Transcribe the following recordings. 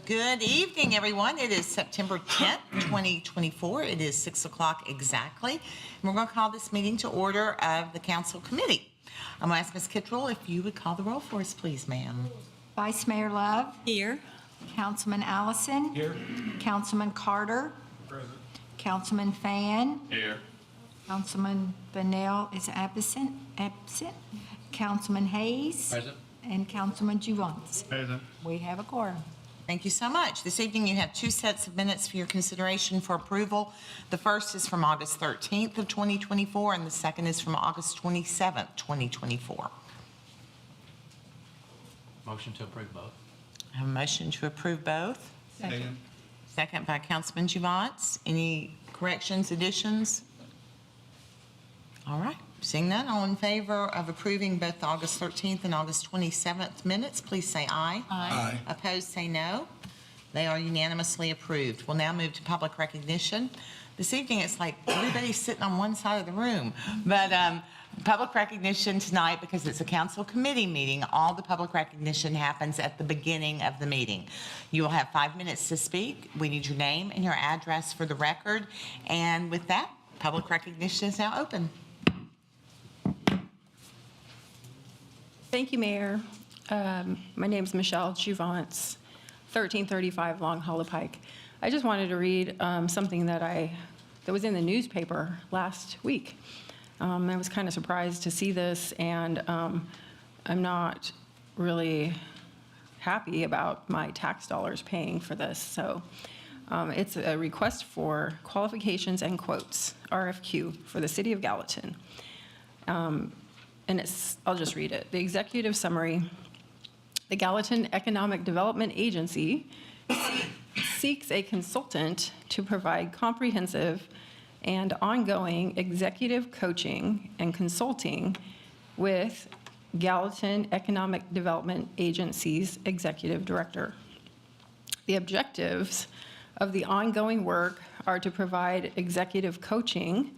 Good evening, everyone. It is September 10th, 2024. It is 6 o'clock exactly. And we're going to call this meeting to order of the Council Committee. I'm going to ask Ms. Kittrell if you would call the roll for us, please, ma'am. Vice Mayor Love. Here. Councilman Allison. Here. Councilman Carter. Present. Councilman Fan. Here. Councilman Bunnell is absent. Councilman Hayes. Present. And Councilman Juvance. Present. We have a quorum. Thank you so much. This evening you have two sets of minutes for your consideration for approval. The first is from August 13th of 2024, and the second is from August 27th, 2024. Motion to approve both. I have a motion to approve both. Second. Second by Councilman Juvance. Any corrections, additions? All right. Seeing none, all in favor of approving both the August 13th and August 27th minutes, please say aye. Aye. Opposed, say no. They are unanimously approved. We'll now move to public recognition. This evening, it's like everybody's sitting on one side of the room. But public recognition tonight, because it's a council committee meeting, all the public recognition happens at the beginning of the meeting. You will have 5 minutes to speak. We need your name and your address for the record. And with that, public recognition is now open. Thank you, Mayor. My name is Michelle Juvance, 1335 Long Hollow Pike. I just wanted to read something that was in the newspaper last week. I was kind of surprised to see this, and I'm not really happy about my tax dollars paying for this. So it's a request for qualifications and quotes, RFQ, for the city of Gallatin. And I'll just read it. The executive summary: the Gallatin Economic Development Agency seeks a consultant to provide comprehensive and ongoing executive coaching and consulting with Gallatin Economic Development Agency's executive director. The objectives of the ongoing work are to provide executive coaching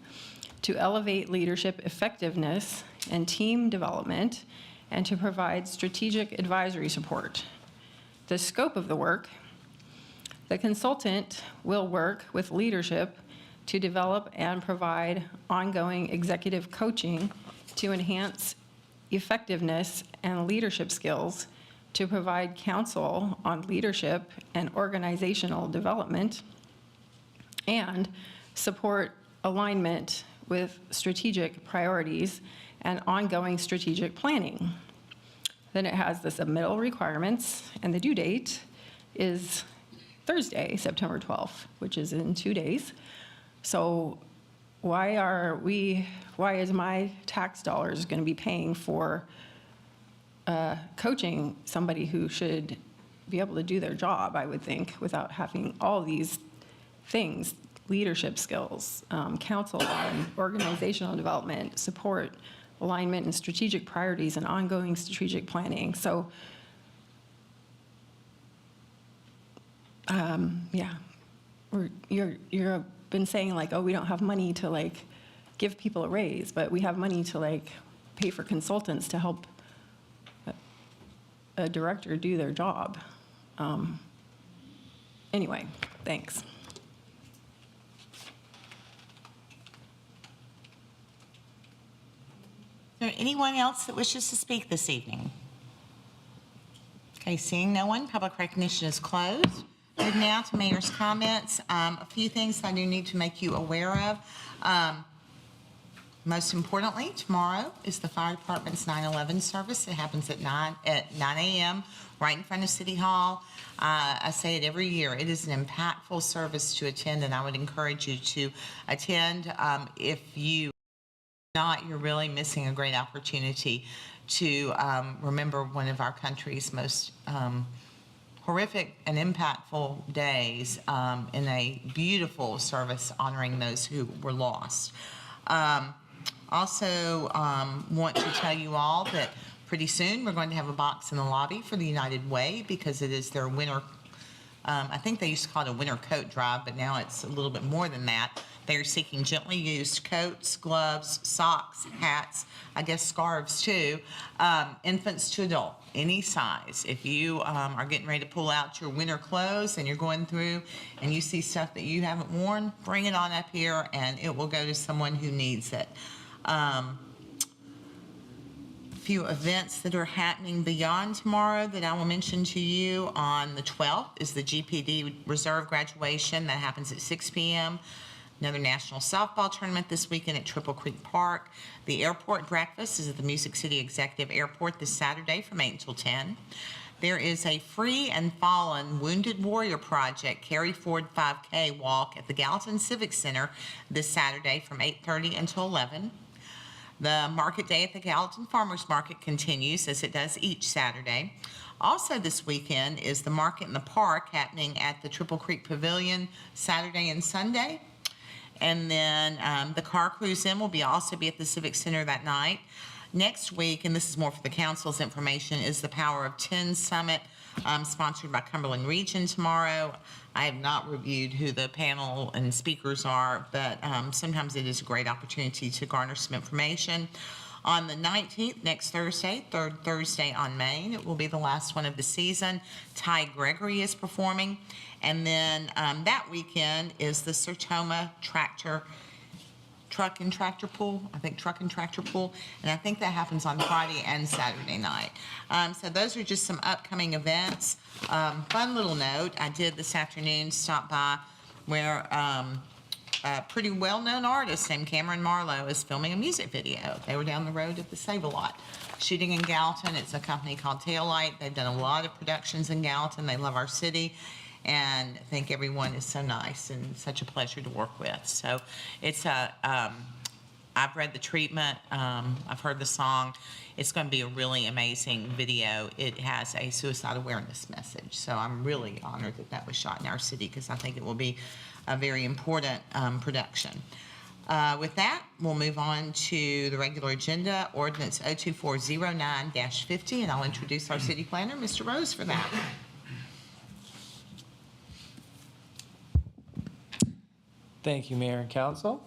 to elevate leadership effectiveness and team development, and to provide strategic advisory support. The scope of the work: the consultant will work with leadership to develop and provide ongoing executive coaching to enhance effectiveness and leadership skills, to provide counsel on leadership and organizational development, and support alignment with strategic priorities and ongoing strategic planning. Then it has the submittal requirements, and the due date is Thursday, September 12th, which is in 2 days. So why is my tax dollars going to be paying for coaching somebody who should be able to do their job, I would think, without having all these things: leadership skills, counsel on organizational development, support, alignment and strategic priorities, and ongoing strategic planning. So, yeah, you're been saying like, oh, we don't have money to like give people a raise, but we have money to like pay for consultants to help a director do their job. Anyway, thanks. Is there anyone else that wishes to speak this evening? Okay, seeing no one, public recognition is closed. Move now to mayor's comments. A few things I do need to make you aware of. Most importantly, tomorrow is the fire department's 9/11 service. It happens at 9 a.m. right in front of City Hall. I say it every year. It is an impactful service to attend, and I would encourage you to attend. If you not, you're really missing a great opportunity to remember one of our country's most horrific and impactful days in a beautiful service honoring those who were lost. Also want to tell you all that pretty soon we're going to have a box in the lobby for the United Way, because it is their winter I think they used to call it a winter coat drive, but now it's a little bit more than that. They are seeking gently used coats, gloves, socks, hats, I guess scarves too, infants to adult, any size. If you are getting ready to pull out your winter clothes and you're going through and you see stuff that you haven't worn, bring it on up here and it will go to someone who needs it. Few events that are happening beyond tomorrow that I will mention to you. On the 12th is the GPD Reserve graduation that happens at 6 p.m. Another national softball tournament this weekend at Triple Creek Park. The airport breakfast is at the Music City Executive Airport this Saturday from 8 until 10. There is a Free and Fallen Wounded Warrior Project Carry Forward 5K walk at the Gallatin Civic Center this Saturday from 8:30 until 11. The market day at the Gallatin Farmers Market continues as it does each Saturday. Also this weekend is the Market in the Park happening at the Triple Creek Pavilion Saturday and Sunday. And then the Car Cruise In will also be at the Civic Center that night. Next week, and this is more for the council's information, is the Power of 10 Summit, sponsored by Cumberland Region tomorrow. I have not reviewed who the panel and speakers are, but sometimes it is a great opportunity to garner some information. On the 19th, next Thursday, third Thursday on Main, it will be the last one of the season. Ty Gregory is performing. And then that weekend is the Sertoma Truck and Tractor Pull. I think Truck and Tractor Pull. And I think that happens on Friday and Saturday night. So those are just some upcoming events. Fun little note, I did this afternoon stop by where a pretty well-known artist named Cameron Marlowe is filming a music video. They were down the road at the Save-A-Lot. Shooting in Gallatin. It's a company called Taillight. They've done a lot of productions in Gallatin. They love our city. And I think everyone is so nice and such a pleasure to work with. So it's I've read the treatment, I've heard the song. It's going to be a really amazing video. It has a suicide awareness message. So I'm really honored that that was shot in our city because I think it will be a very important production. With that, we'll move on to the regular agenda, Ordinance 02409-50, and I'll introduce our city planner, Mr. Rose, for that. Thank you, Mayor and Council.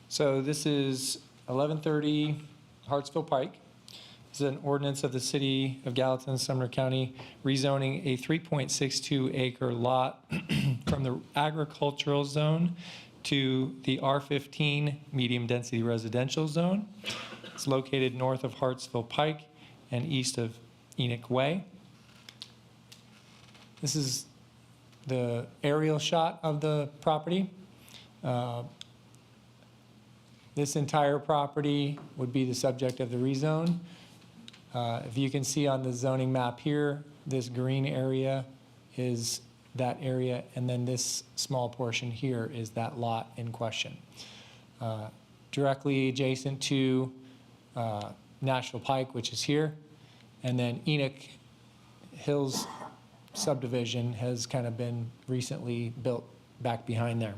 So this is 1130 Hartsville Pike. This is an ordinance of the City of Gallatin, Sumner County, rezoning a 3.62 acre lot from the agricultural zone to the R15 medium density residential zone. It's located north of Hartsville Pike and east of Enoch Way. This is the aerial shot of the property. This entire property would be the subject of the rezone. If you can see on the zoning map here, this green area is that area, and then this small portion here is that lot in question. Directly adjacent to Nashville Pike, which is here, and then Enoch Hills subdivision has kind of been recently built back behind there.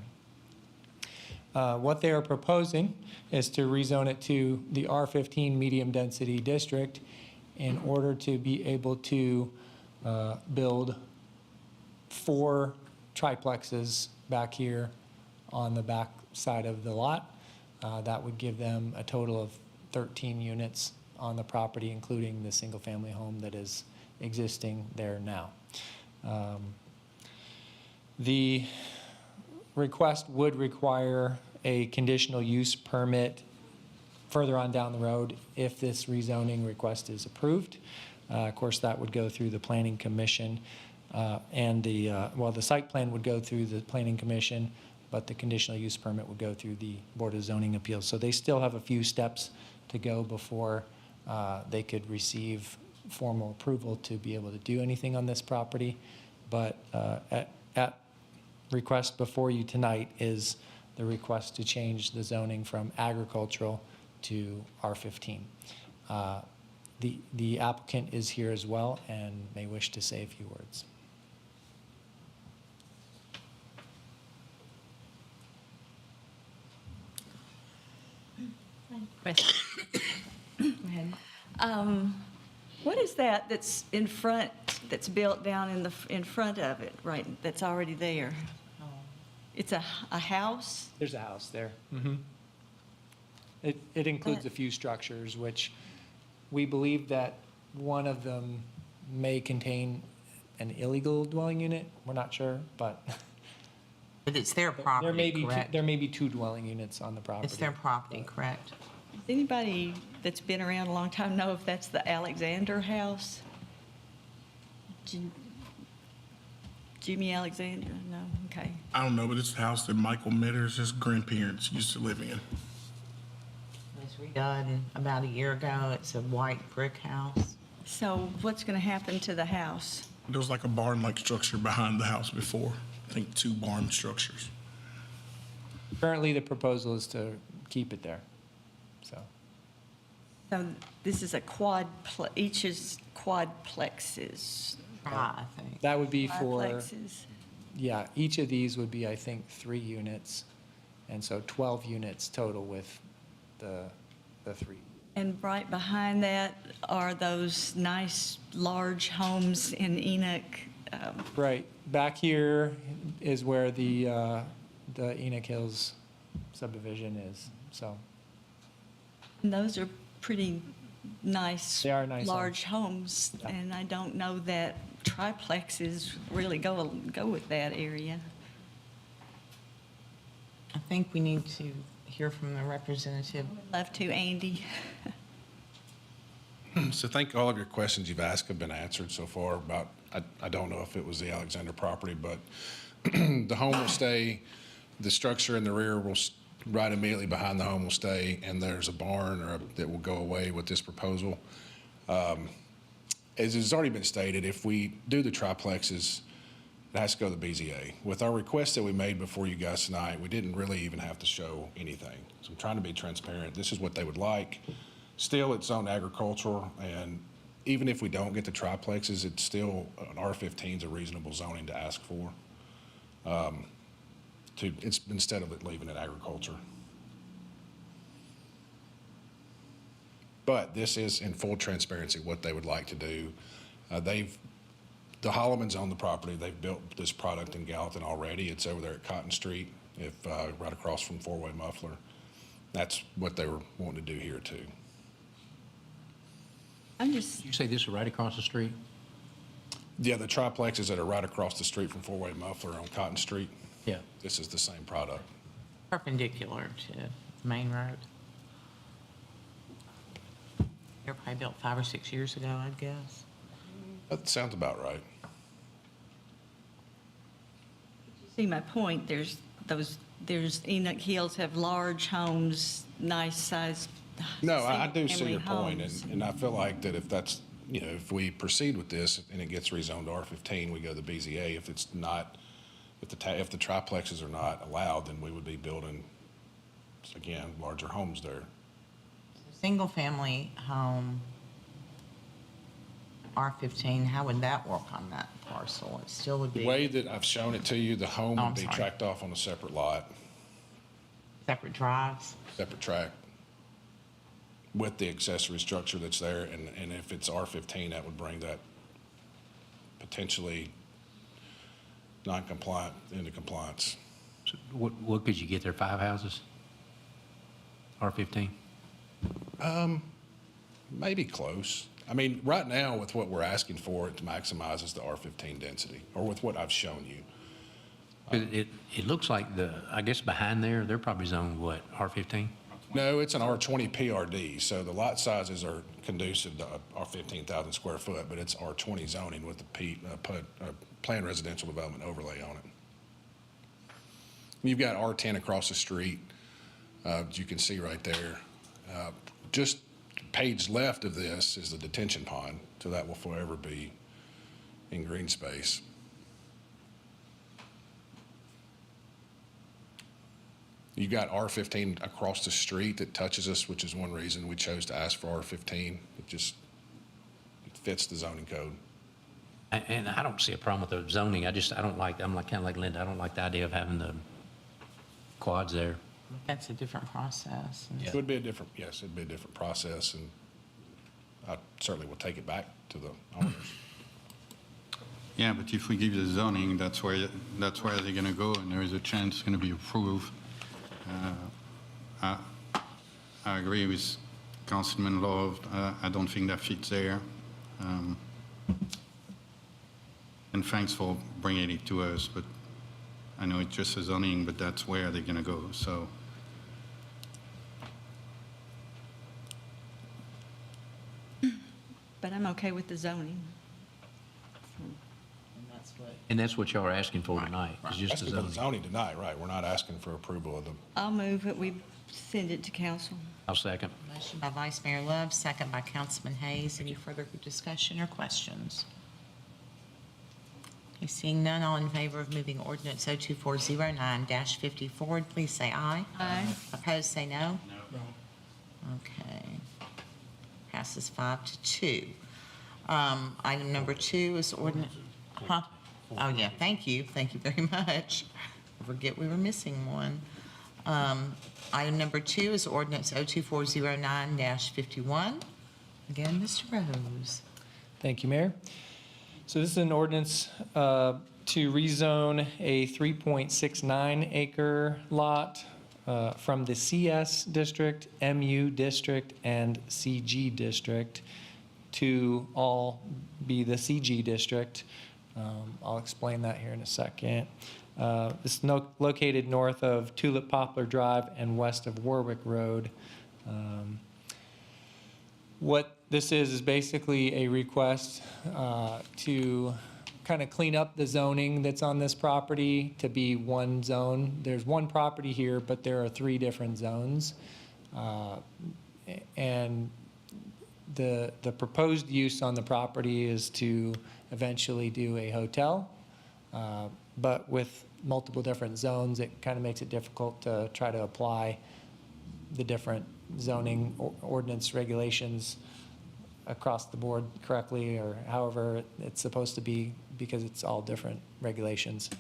What they are proposing is to rezone it to the R15 medium density district in order to be able to build 4 triplexes back here on the back side of the lot. That would give them a total of 13 units on the property, including the single family home that is existing there now. The request would require a conditional use permit further on down the road if this rezoning request is approved. Of course, that would go through the Planning Commission, and the site plan would go through the Planning Commission, but the conditional use permit would go through the Board of Zoning Appeals. So they still have a few steps to go before they could receive formal approval to be able to do anything on this property. But at request before you tonight is the request to change the zoning from agricultural to R15. The applicant is here as well and may wish to say a few words. What is that that's in front, that's built down in front of it, right, that's already there? It's a house? There's a house there. It includes a few structures, which we believe that one of them may contain an illegal dwelling unit. We're not sure, but But it's their property, correct? there may be 2 dwelling units on the property. It's their property, correct? Does anybody that's been around a long time know if that's the Alexander house? Jimmy Alexander? No, okay. I don't know, but it's the house that Michael Mitter's, his grandparents used to live in. It was redone about a year ago. It's a white brick house. So what's going to happen to the house? There was like a barn-like structure behind the house before. I think 2 barn structures. Currently, the proposal is to keep it there, so. So this is a each is quadplexes. I think. That would be for, Quadplexes. yeah, each of these would be, I think, 3 units, and so 12 units total with the 3. And right behind that are those nice, large homes in Enoch. Right, back here is where the Enoch Hills subdivision is, so. And those are pretty nice. They are nice large homes. Yeah. And I don't know that triplexes really go with that area. I think we need to hear from the representative. Love to, Andy. So I think all of your questions you've asked have been answered so far about, I don't know if it was the Alexander property, but the home will stay, the structure in the rear will, right immediately behind the home will stay, and there's a barn that will go away with this proposal. As has already been stated, if we do the triplexes, it has to go to the BZA. With our request that we made before you guys tonight, we didn't really even have to show anything. So I'm trying to be transparent. This is what they would like. Still, it's zoned agricultural, and even if we don't get the triplexes, it's still, an R15 is a reasonable zoning to ask for. It's instead of it leaving it agriculture. But this is in full transparency what they would like to do. The Hollimans own the property. They've built this product in Gallatin already. It's over there at Cotton Street, right across from Four-Way Muffler. That's what they were wanting to do here too. You say this is right across the street? Yeah, the triplexes that are right across the street from Four-Way Muffler on Cotton Street. Yeah. This is the same product. Perpendicular to the main road. They were probably built 5 or 6 years ago, I'd guess. That sounds about right. See my point, there's Enoch Hills have large homes, nice sized. No, I do see single-family your point, homes. and I feel like that if that's, if we proceed with this and it gets rezoned to R15, we go to the BZA. If it's not, if the triplexes are not allowed, then we would be building, again, larger homes there. Single-family home, R15, how would that work on that parcel? It still would The be way that I've shown it to you, the home Oh, would I'm be sorry. tracked off on a separate lot, separate drives. separate track, with the accessory structure that's there, and if it's R15, that would bring that potentially non-compliant into compliance. So what could you get there, 5 houses? R15? Maybe close. I mean, right now, with what we're asking for, it maximizes the R15 density, or with what I've shown you. It looks like I guess behind there, they're probably zoned what, R15? No, it's an R20 PRD, so the lot sizes are conducive to our 15,000 square foot, but it's R20 zoning with the planned residential development overlay on it. You've got R10 across the street, as you can see right there. Just page left of this is the detention pond, so that will forever be in green space. You got R15 across the street that touches us, which is one reason we chose to ask for R15. It fits the zoning code. And I don't see a problem with the zoning. I don't like, kind of like Linda, I don't like the idea of having the quads there. That's a different process. It would be a different, yes, it'd be a different process, and I certainly will take it back to the owners. Yeah, but if we give the zoning, that's where they're gonna go, and there is a chance it's gonna be approved. I agree with Councilman Love. I don't think that fits there. And thanks for bringing it to us, but I know it's just a zoning, but that's where they're gonna go, so. But I'm okay with the zoning. And that's what y'all are asking for tonight, is just the Asking for the zoning. zoning tonight, right, we're not asking for approval of the, I'll move that we send it to council. I'll second. Motion by Vice Mayor Love, second by Councilman Hayes. Any further discussion or questions? Okay, seeing none, all in favor of moving ordinance 02409-50 forward, please say aye. Aye. Opposed, say no. No. Okay. Passes 5-2. Item number 2 is ordinance, huh? Oh, yeah, thank you very much. I forget we were missing one. Item number 2 is ordinance 02409-51. Again, Mr. Rose. Thank you, Mayor. So this is an ordinance to rezone a 3.69 acre lot from the CS district, MU district, and CG district to all be the CG district. I'll explain that here in a second. It's located north of Tulip Poplar Drive and west of Warwick Road. What this is basically a request to kind of clean up the zoning that's on this property to be one zone. There's one property here, but there are 3 different zones. And the proposed use on the property is to eventually do a hotel. But with multiple different zones, it kind of makes it difficult to try to apply the different zoning ordinance regulations across the board correctly, or however it's supposed to be, because it's all different regulations.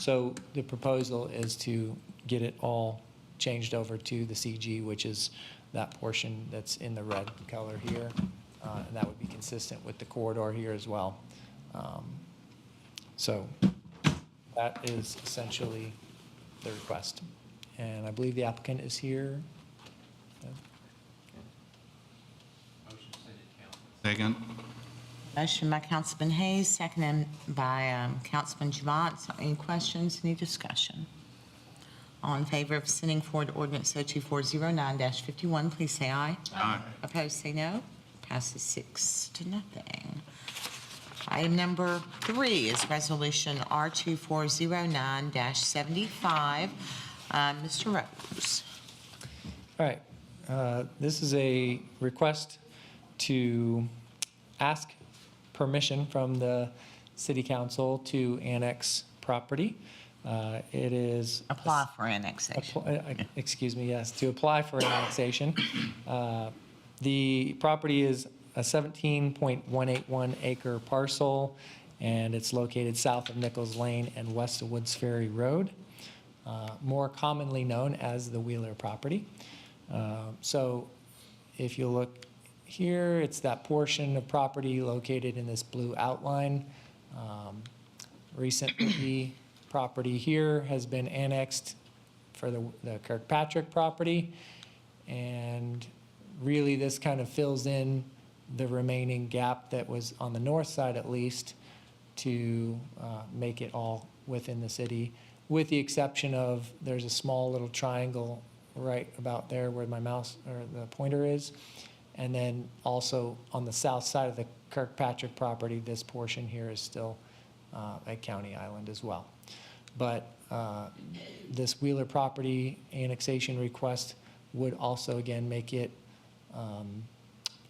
So the proposal is to get it all changed over to the CG, which is that portion that's in the red color here. And that would be consistent with the corridor here as well. So that is essentially the request. And I believe the applicant is here. Second. Motion by Councilman Hayes, seconded by Councilman Javant. Any questions, any discussion? All in favor of sending forward ordinance 02409-51, please say aye. Aye. Opposed, say no. Passes 6-0. Item number 3 is resolution R2409-75. Mr. Rose. All right. This is a request to ask permission from the city council to annex property. It is. Apply for annexation. Excuse me, yes, to apply for annexation. The property is a 17.181 acre parcel, and it's located south of Nichols Lane and west of Woods Ferry Road, more commonly known as the Wheeler property. So if you look here, it's that portion of property located in this blue outline. Recently, property here has been annexed for the Kirkpatrick property, and really this kind of fills in the remaining gap that was on the north side at least to make it all within the city, with the exception of there's a small little triangle right about there where my mouse or the pointer is. And then also on the south side of the Kirkpatrick property, this portion here is still a county island as well. But this Wheeler property annexation request would also, again, make it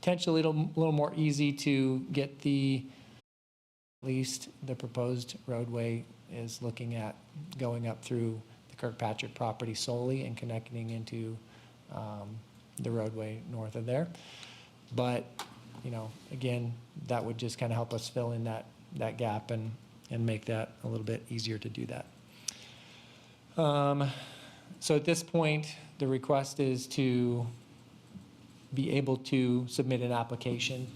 potentially a little more easy to get at least the proposed roadway is looking at going up through the Kirkpatrick property solely and connecting into the roadway north of there. But, you know, again, that would just kind of help us fill in that gap and make that a little bit easier to do that. So at this point, the request is to be able to submit an application.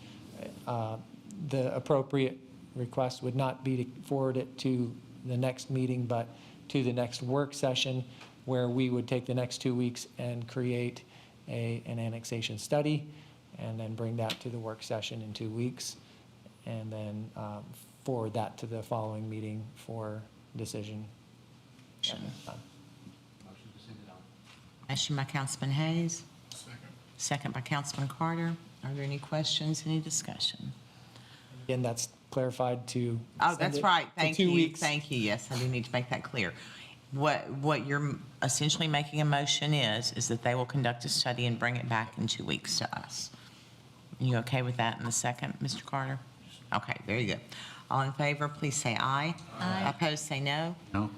The appropriate request would not be to forward it to the next meeting, but to the next work session, where we would take the next 2 weeks and create an annexation study, and then bring that to the work session in 2 weeks, and then forward that to the following meeting for decision. Motion by Councilman Hayes. Second by Councilman Carter. Are there any questions, any discussion? Again, that's clarified to. Oh, send that's it right. to Thank 2 you. weeks. Thank you. Yes, I do need to make that clear. What you're essentially making a motion is that they will conduct a study and bring it back in 2 weeks to us. You okay with that in the second, Mr. Carter? Okay, very good. All in favor, please say aye. Aye. Opposed, say no. No?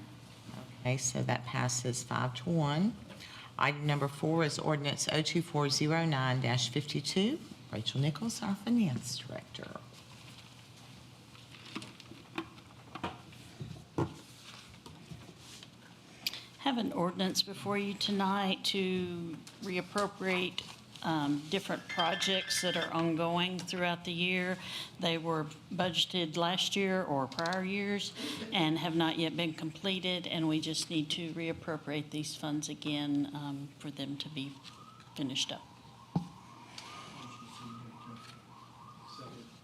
Okay, so that passes 5-1. Item number 4 is ordinance 02409-52. Rachel Nichols, our finance director. Have an ordinance before you tonight to reappropriate different projects that are ongoing throughout the year. They were budgeted last year or prior years and have not yet been completed, and we just need to reappropriate these funds again for them to be finished up.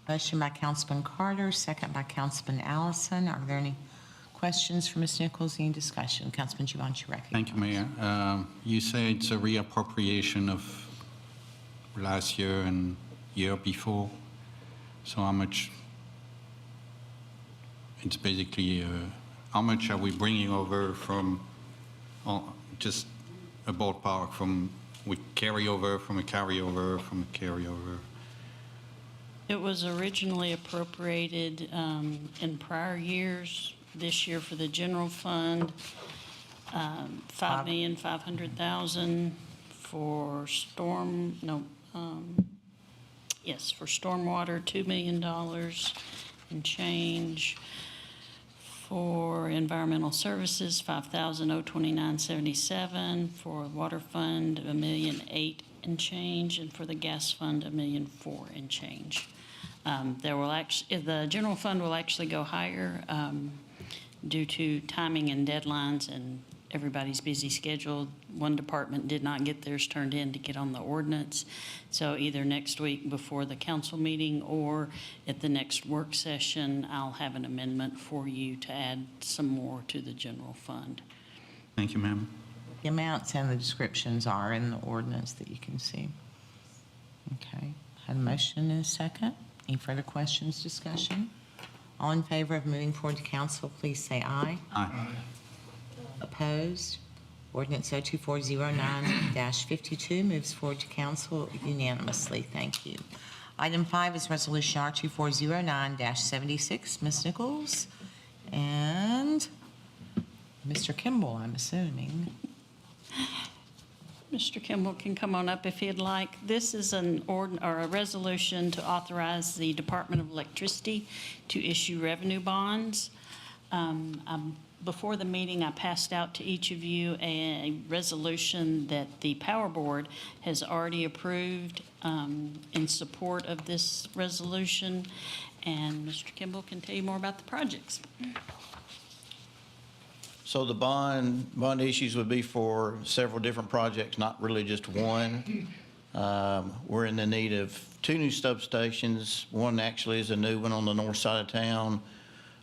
Motion by Councilman Carter, second by Councilman Allison. Are there any questions for Ms. Nichols? Any discussion? Councilman Giovanni, you recognized. Thank you, Mayor. You say it's a reappropriation of last year and year before. So how much, it's basically, how much are we bringing over from, just a ballpark, from we carryover, from a carryover, from a carryover? It was originally appropriated in prior years, this year for the general fund, $5,500,000 for for stormwater, $2 million and change. For environmental services, $5,029.77. For water fund, $1,008,000 and change, and for the gas fund, $1,004,000 and change. The general fund will actually go higher due to timing and deadlines and everybody's busy schedule. One department did not get theirs turned in to get on the ordinance. So either next week before the council meeting or at the next work session, I'll have an amendment for you to add some more to the general fund. Thank you, ma'am. The amounts and the descriptions are in the ordinance that you can see. Okay, had a motion and a second. Any further questions, discussion? All in favor of moving forward to council, please say aye. Aye. Opposed? Ordinance 02409-52 moves forward to council unanimously. Thank you. Item 5 is Resolution R2409-76. Ms. Nichols and Mr. Kimball, I'm assuming. Mr. Kimball can come on up if he'd like. This is a resolution to authorize the Department of Electricity to issue revenue bonds. Before the meeting, I passed out to each of you a resolution that the Power Board has already approved in support of this resolution. And Mr. Kimball can tell you more about the projects. So the bond issues would be for several different projects, not really just one. We're in the need of 2 new substations. One actually is a new one on the north side of town.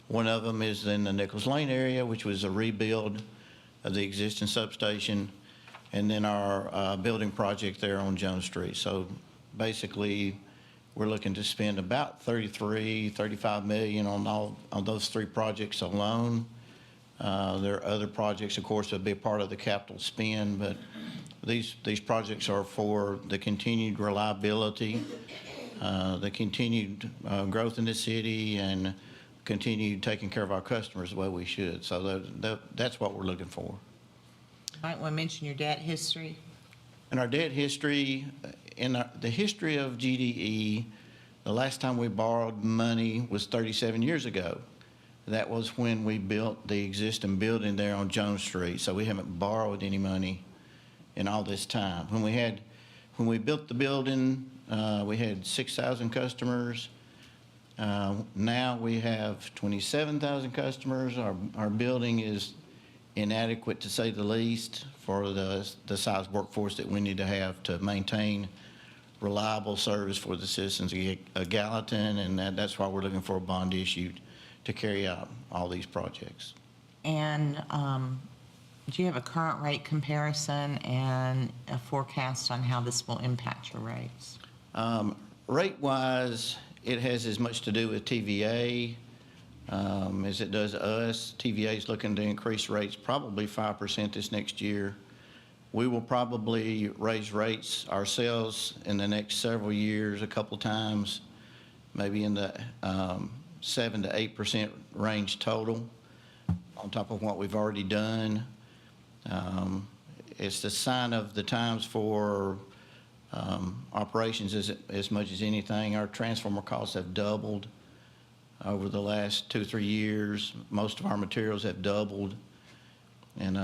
One of them is in the Nichols Lane area, which was a rebuild of the existing substation. And then our building project there on Jones Street. So basically, we're looking to spend about $35 million on those 3 projects alone. There are other projects, of course, that would be a part of the capital spend, but these projects are for the continued reliability, the continued growth in the city, and continue taking care of our customers the way we should. So that's what we're looking for. Might want to mention your debt history. In our debt history, the history of GDE, the last time we borrowed money was 37 years ago. that was when we built the existing building there on Jones Street. So we haven't borrowed any money in all this time. When we built the building, we had 6,000 customers. Now we have 27,000 customers. Our building is inadequate, to say the least, for the size workforce that we need to have to maintain reliable service for the citizens of Gallatin, and that's why we're looking for a bond issued to carry out all these projects. And do you have a current rate comparison and a forecast on how this will impact your rates? Rate-wise, it has as much to do with TVA as it does us. TVA is looking to increase rates probably 5% this next year. We will probably raise rates ourselves in the next several years a couple times, maybe in the 7 to 8% range total, on top of what we've already done. It's the sign of the times for operations as much as anything. Our transformer costs have doubled over the last 2 or 3 years. Most of our materials have doubled. And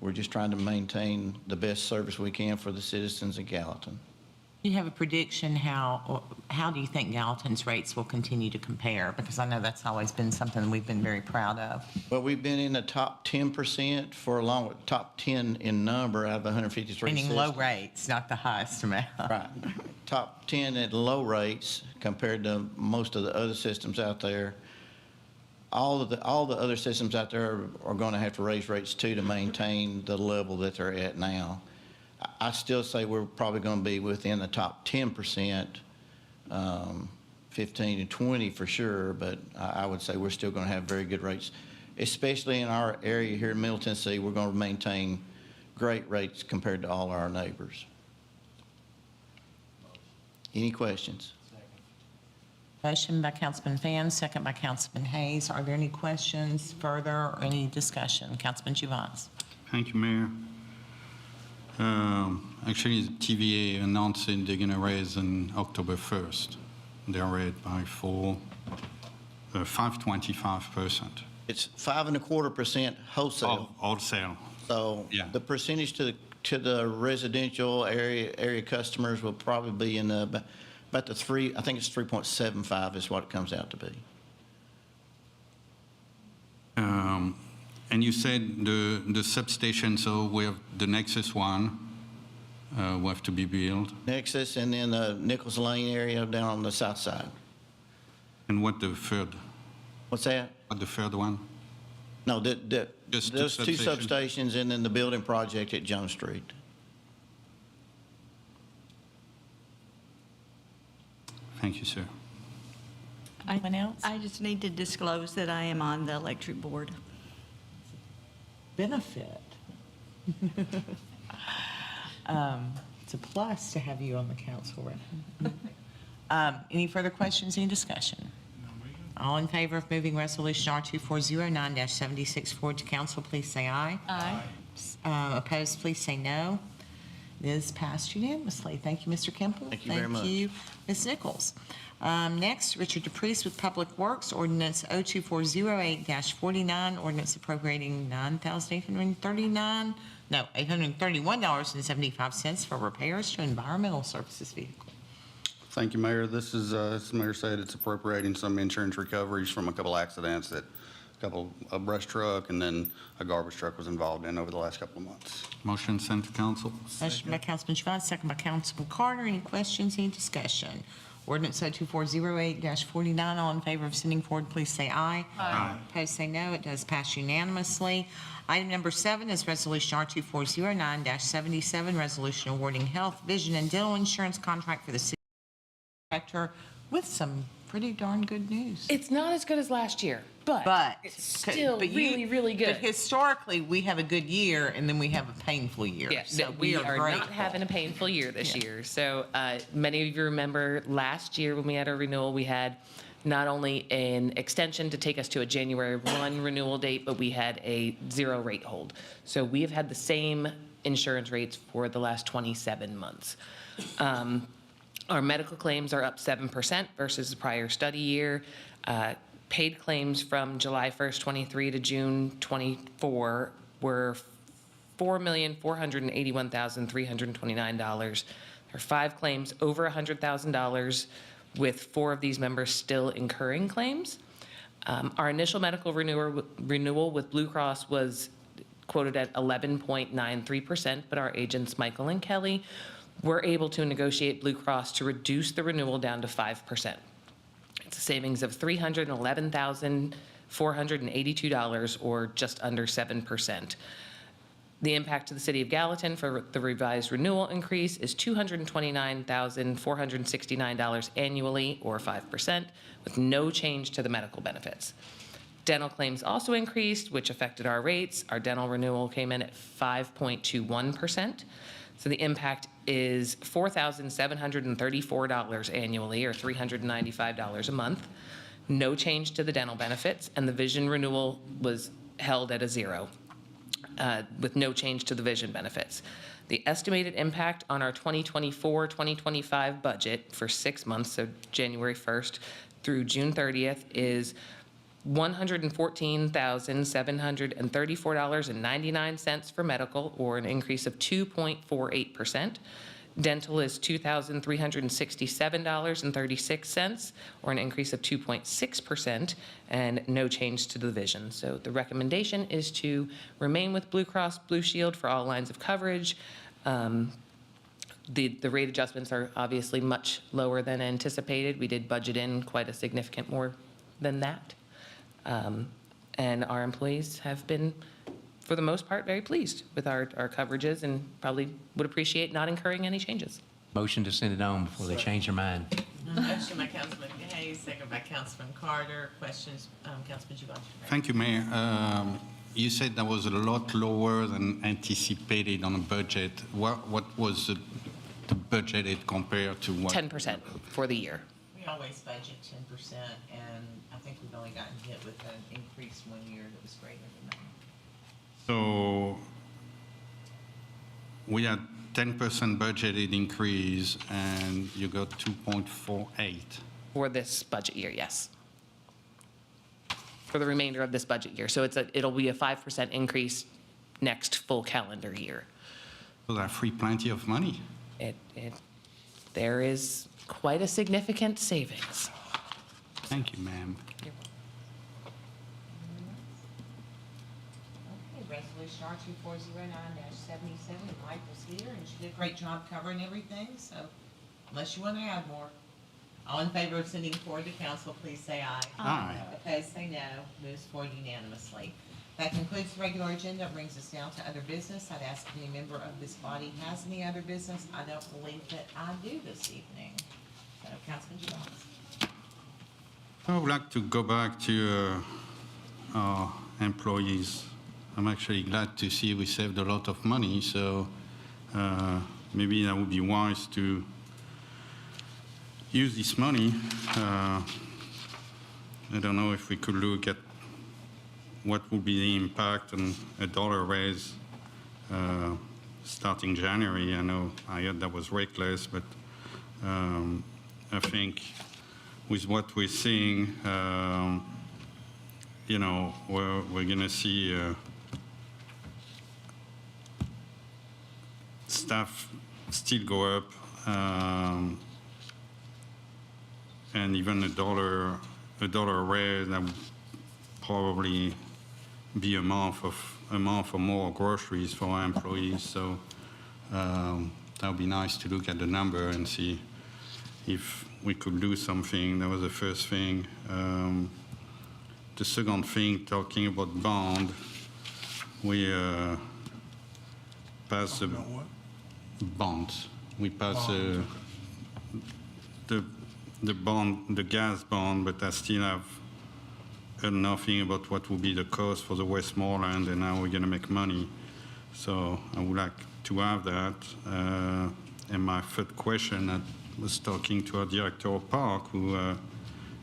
we're just trying to maintain the best service we can for the citizens of Gallatin. Do you have a prediction how do you think Gallatin's rates will continue to compare? Because I know that's always been something we've been very proud of. Well, we've been in the top 10% for a long, top 10 in number out of 153 Meaning systems. low rates, not the highest amount. Right. Top 10 at low rates compared to most of the other systems out there. All the other systems out there are going to have to raise rates too to maintain the level that they're at now. I still say we're probably going to be within the top 10%, 15 to 20 for sure, but I would say we're still going to have very good rates, especially in our area here in Middle Tennessee. We're going to maintain great rates compared to all our neighbors. Any questions? Motion by Councilman Fan, second by Councilman Hayes. Are there any questions further or any discussion? Councilman Juvance. Thank you, Mayor. Actually, the TVA announcing they're going to raise on October 1st. They're raised by 5.25%. It's 5.25% wholesale. Wholesale. So Yeah. the percentage to the residential area customers will probably be in about the 3, I think it's 3.75 is what it comes out to be. And you said the substation, so we have the Nexus one will have to be built. Nexus, and then the Nichols Lane area down on the south side. And what the third? What's that? What the third one? No, Just the those 2 substation? substations and then the building project at Jones Street. Thank you, sir. Anyone else? I just need to disclose that I am on the electric board. Benefit. It's a plus to have you on the council, right? Any further questions, any discussion? All in favor of moving resolution R2409-76 forward to council, please say aye. Aye. Opposed, please say no. It is passed unanimously. Thank you, Mr. Kemple. Thank you very much. Thank you, Ms. Nichols. Next, Richard DePriest with Public Works, ordinance 02408-49, ordinance appropriating $831.75 for repairs to environmental services vehicle. Thank you, Mayor. This is, as the Mayor said, it's appropriating some insurance recoveries from a couple accidents that a brush truck and then a garbage truck was involved in over the last couple of months. Motion sent to council. Motion by Councilman Javon, second by Councilman Carter. Any questions, any discussion? Ordinance 02408-49, all in favor of sending forward, please say aye. Aye. Opposed, say no. It does pass unanimously. Item number 7 is Resolution R2409-77, resolution awarding health, vision, and dental insurance contract for the city director with some pretty darn good news. It's not as good as last year, but it's still but really, really good. But historically, we have a good year, and then we have a painful year. Yeah, So no, we are grateful. not having a painful year this Yeah. year. So many of you remember last year when we had our renewal, we had not only an extension to take us to a January 1 renewal date, but we had a 0 rate hold. So we have had the same insurance rates for the last 27 months. Our medical claims are up 7% versus the prior study year. paid claims from July 1st, 23 to June 24 were $4,481,329. There are 5 claims over $100,000, with 4 of these members still incurring claims. Our initial medical renewal with Blue Cross was quoted at 11.93%, but our agents, Michael and Kelly, were able to negotiate Blue Cross to reduce the renewal down to 5%. It's a savings of $311,482, or just under 7%. The impact to the city of Gallatin for the revised renewal increase is $229,469 annually, or 5%, with no change to the medical benefits. Dental claims also increased, which affected our rates. Our dental renewal came in at 5.21%. So the impact is $4,734 annually, or $395 a month. No change to the dental benefits, and the vision renewal was held at a 0. With no change to the vision benefits. The estimated impact on our 2024-2025 budget for 6 months, so January 1st through June 30th, is $114,734.99 for medical, or an increase of 2.48%. Dental is $2,367.36, or an increase of 2.6%, and no change to the vision. So the recommendation is to remain with Blue Cross Blue Shield for all lines of coverage. The rate adjustments are obviously much lower than anticipated. We did budget in quite a significant more than that. And our employees have been, for the most part, very pleased with our coverages, and probably would appreciate not incurring any changes. Motion to send it on before they change their mind. Motion by Councilman Hayes, second by Councilman Carter. Questions, Councilman Giovanni? Thank you, Mayor. You said that was a lot lower than anticipated on the budget. What was the budgeted compared to what? 10% for the year. We always budget 10%, and I think we've only gotten hit with an increase one year that was greater than that. So we had 10% budgeted increase, and you got 2.48. For this budget year, yes. For the remainder of this budget year. So it'll be a 5% increase next full calendar year. So that free plenty of money. There is quite a significant savings. Thank you, ma'am. Okay, resolution R2409-77, Michael's here, and she did a great job covering everything, so unless you want to add more. All in favor of sending forward to council, please say aye. Aye. Opposed, say no. Moves forward unanimously. That concludes the regular agenda, brings us down to other business. I'd ask if any member of this body has any other business. I don't believe that I do this evening. So, Councilman Jones. I would like to go back to our employees. I'm actually glad to see we saved a lot of money, so maybe that would be wise to use this money. I don't know if we could look at what would be the impact on a dollar raise starting January. I heard that was reckless, but I think with what we're seeing, we're going to see staff still go up, and even a dollar raise, that would probably be a month or more groceries for our employees. So that would be nice to look at the number and see if we could do something. That was the first thing. The second thing, talking about bond, we passed the bonds. We passed the bond, the gas bond, but I still have heard nothing about what will be the cost for the Westmoreland and how we're going to make money. So I would like to have that. And my third question, I was talking to our director of park, who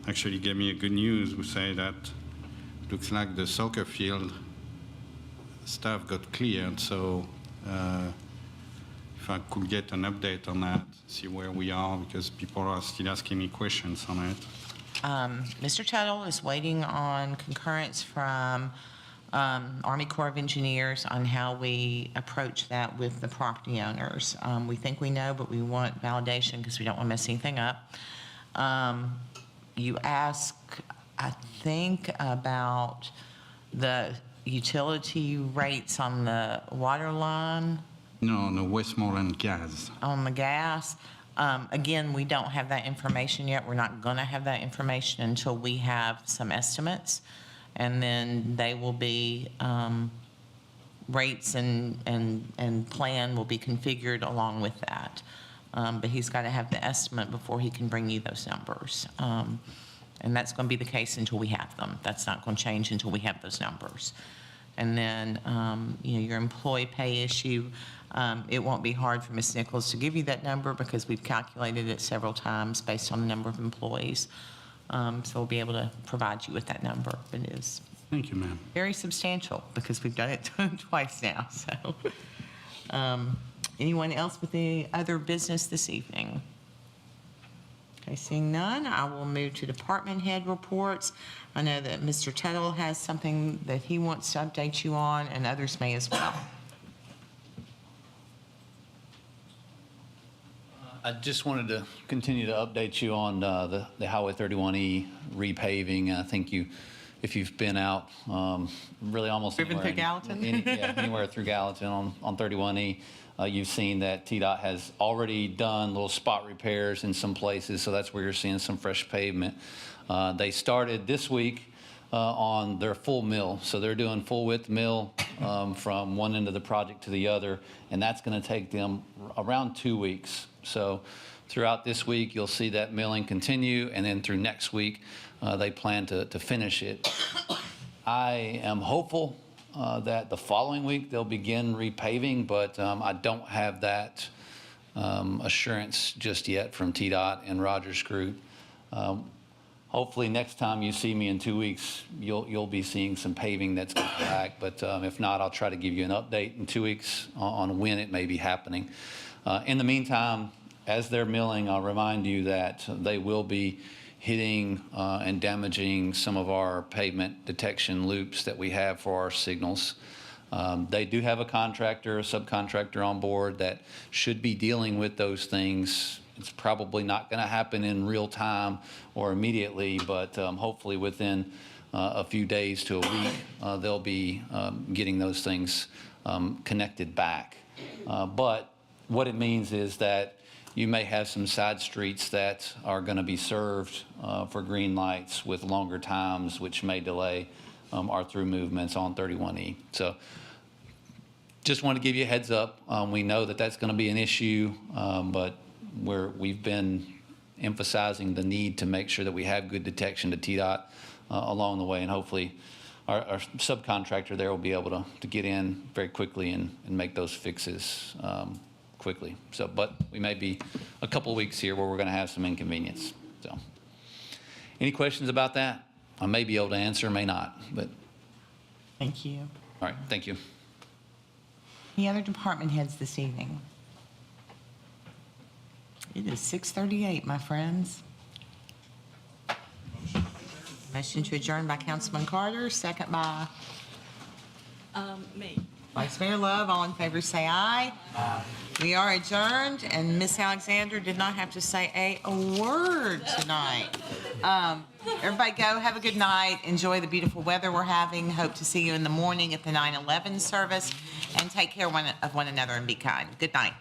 actually gave me a good news, who said that looks like the soccer field stuff got cleared. So if I could get an update on that, see where we are, because people are still asking me questions on it. Mr. Tuttle is waiting on concurrence from Army Corps of Engineers on how we approach that with the property owners. We think we know, but we want validation because we don't want to mess anything up. You ask, I think, about the utility rates on the water line, No, Westmoreland gas. on the gas. Again, we don't have that information yet. We're not going to have that information until we have some estimates. And then they will be, rates and plan will be configured along with that. But he's got to have the estimate before he can bring you those numbers. And that's going to be the case until we have them. That's not going to change until we have those numbers. And then, your employee pay issue, it won't be hard for Ms. Nichols to give you that number because we've calculated it several times based on the number of employees. So we'll be able to provide you with that number. It is Thank you, ma'am. very substantial because we've done it twice now, so. Anyone else with any other business this evening? Okay, seeing none, I will move to department head reports. I know that Mr. Tuttle has something that he wants to update you on, and others may as well. I just wanted to continue to update you on the Highway 31E repaving. I think if you've been out, really almost Driven anywhere through Gallatin? anywhere through Gallatin on 31E, you've seen that TDOT has already done little spot repairs in some places, so that's where you're seeing some fresh pavement. They started this week on their full mill, so they're doing full width mill from one end of the project to the other, and that's going to take them around 2 weeks. So throughout this week, you'll see that milling continue, and then through next week, they plan to finish it. I am hopeful that the following week they'll begin repaving, but I don't have that assurance just yet from TDOT and Rogers Group. Hopefully next time you see me in 2 weeks, you'll be seeing some paving that's going back, but if not, I'll try to give you an update in 2 weeks on when it may be happening. In the meantime, as they're milling, I'll remind you that they will be hitting and damaging some of our pavement detection loops that we have for our signals. They do have a subcontractor on board that should be dealing with those things. It's probably not going to happen in real time or immediately, but hopefully within a few days to a week, they'll be getting those things connected back. But what it means is that you may have some side streets that are going to be served for green lights with longer times, which may delay our through movements on 31E. So just want to give you a heads up. We know that that's going to be an issue, but we've been emphasizing the need to make sure that we have good detection to TDOT along the way, and hopefully our subcontractor there will be able to get in very quickly and make those fixes quickly. So, but we may be a couple of weeks here where we're going to have some inconvenience. So, any questions about that? I may be able to answer, may not, but. Thank you. All right, thank you. Any other department heads this evening? It is 6:38, my friends. Motion to adjourn by Councilman Carter, second by Me. Vice Mayor Love. All in favor say aye. Aye. We are adjourned, and Miss Alexander did not have to say a word tonight. Everybody go, have a good night. Enjoy the beautiful weather we're having. Hope to see you in the morning at the 9/11 service, and take care of one another and be kind. Good night.